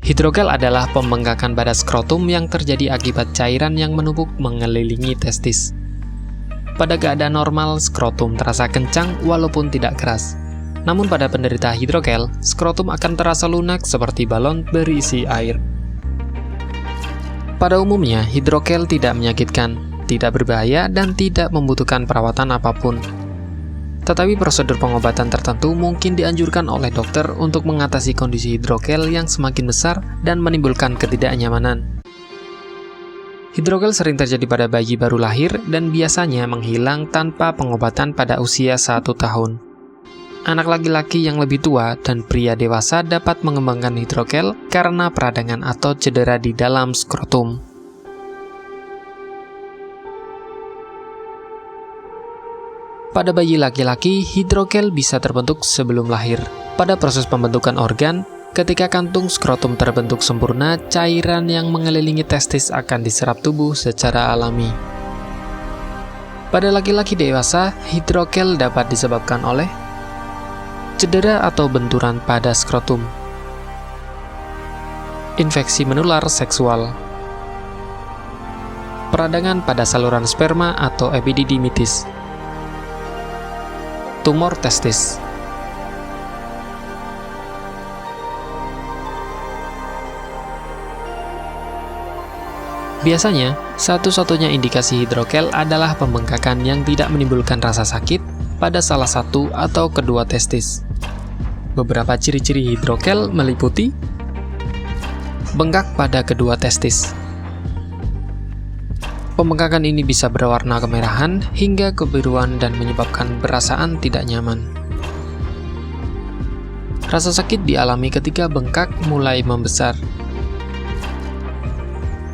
Hidrogel adalah pembengkakan pada skrotum yang terjadi akibat cairan yang menumpuk mengelilingi testis. Pada keadaan normal, skrotum terasa kencang walaupun tidak keras. Namun pada penderita hidrogel, skrotum akan terasa lunak seperti balon berisi air. Pada umumnya, hidrogel tidak menyakitkan, tidak berbahaya, dan tidak membutuhkan perawatan apapun. Tetapi prosedur pengobatan tertentu mungkin dianjurkan oleh dokter untuk mengatasi kondisi hidrogel yang semakin besar dan menimbulkan ketidaknyamanan. Hidrogel sering terjadi pada bayi baru lahir dan biasanya menghilang tanpa pengobatan pada usia 1 tahun. Anak laki-laki yang lebih tua dan pria dewasa dapat mengembangkan hidrogel karena peradangan atau cedera di dalam skrotum. Pada bayi laki-laki, hidrogel bisa terbentuk sebelum lahir. Pada proses pembentukan organ, ketika kantung skrotum terbentuk sempurna, cairan yang mengelilingi testis akan diserap tubuh secara alami. Pada laki-laki dewasa, hidrogel dapat disebabkan oleh cedera atau benturan pada skrotum, infeksi menular seksual, peradangan pada saluran sperma atau epididymitis, tumor testis. Biasanya, satu-satunya indikasi hidrogel adalah pembengkakan yang tidak menimbulkan rasa sakit pada salah satu atau kedua testis. Beberapa ciri-ciri hidrogel meliputi bengkak pada kedua testis. Pembengkakan ini bisa berwarna kemerahan hingga kebiruan dan menyebabkan perasaan tidak nyaman. Rasa sakit dialami ketika bengkak mulai membesar.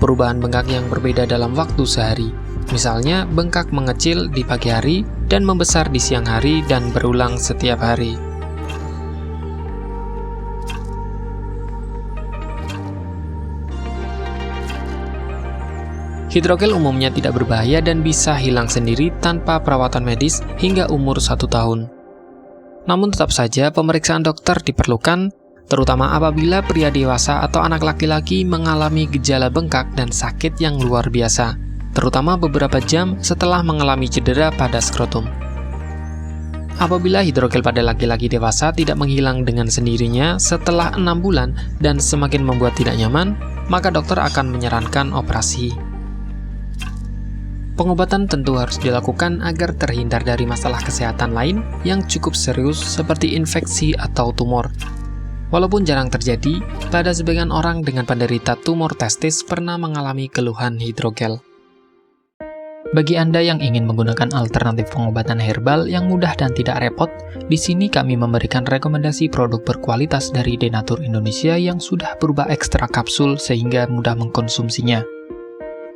Perubahan bengkak yang berbeda dalam waktu sehari. Misalnya, bengkak mengecil di pagi hari dan membesar di siang hari dan berulang setiap hari. Hidrogel umumnya tidak berbahaya dan bisa hilang sendiri tanpa perawatan medis hingga umur 1 tahun. Namun tetap saja pemeriksaan dokter diperlukan, terutama apabila pria dewasa atau anak laki-laki mengalami gejala bengkak dan sakit yang luar biasa, terutama beberapa jam setelah mengalami cedera pada skrotum. Apabila hidrogel pada laki-laki dewasa tidak menghilang dengan sendirinya setelah 6 bulan dan semakin membuat tidak nyaman, maka dokter akan menyarankan operasi. Pengobatan tentu harus dilakukan agar terhindar dari masalah kesehatan lain yang cukup serius seperti infeksi atau tumor. Walaupun jarang terjadi, pada sebagian orang dengan penderita tumor testis pernah mengalami keluhan hidrogel. Bagi Anda yang ingin menggunakan alternatif pengobatan herbal yang mudah dan tidak repot, di sini kami memberikan rekomendasi produk berkualitas dari Denatur Indonesia yang sudah berubah ekstra kapsul sehingga mudah mengkonsumsinya.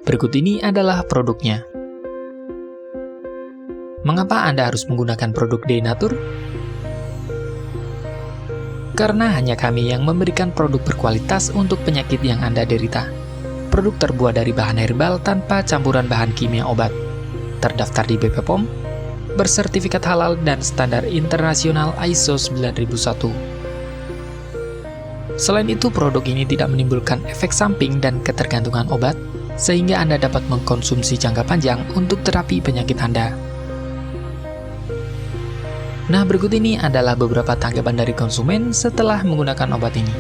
Berikut ini adalah produknya. Mengapa Anda harus menggunakan produk Denatur? Karena hanya kami yang memberikan produk berkualitas untuk penyakit yang Anda derita. Produk terbuat dari bahan herbal tanpa campuran bahan kimia obat. Terdaftar di BP POM, bersertifikat halal dan standar internasional ISO 9001. Selain itu, produk ini tidak menimbulkan efek samping dan ketergantungan obat, sehingga Anda dapat mengkonsumsi jangka panjang untuk terapi penyakit Anda. Nah, berikut ini adalah beberapa tanggapan dari konsumen setelah menggunakan obat ini.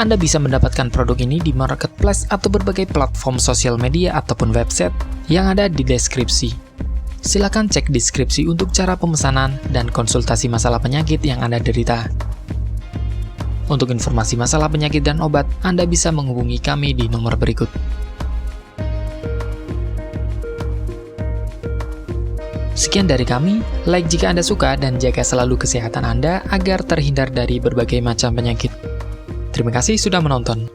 Anda bisa mendapatkan produk ini di marketplace atau berbagai platform sosial media ataupun website yang ada di deskripsi. Silakan cek deskripsi untuk cara pemesanan dan konsultasi masalah penyakit yang Anda derita. Untuk informasi masalah penyakit dan obat, Anda bisa menghubungi kami di nomor berikut. Sekian dari kami, like jika Anda suka dan jaga selalu kesehatan Anda agar terhindar dari berbagai macam penyakit. Terima kasih sudah menonton.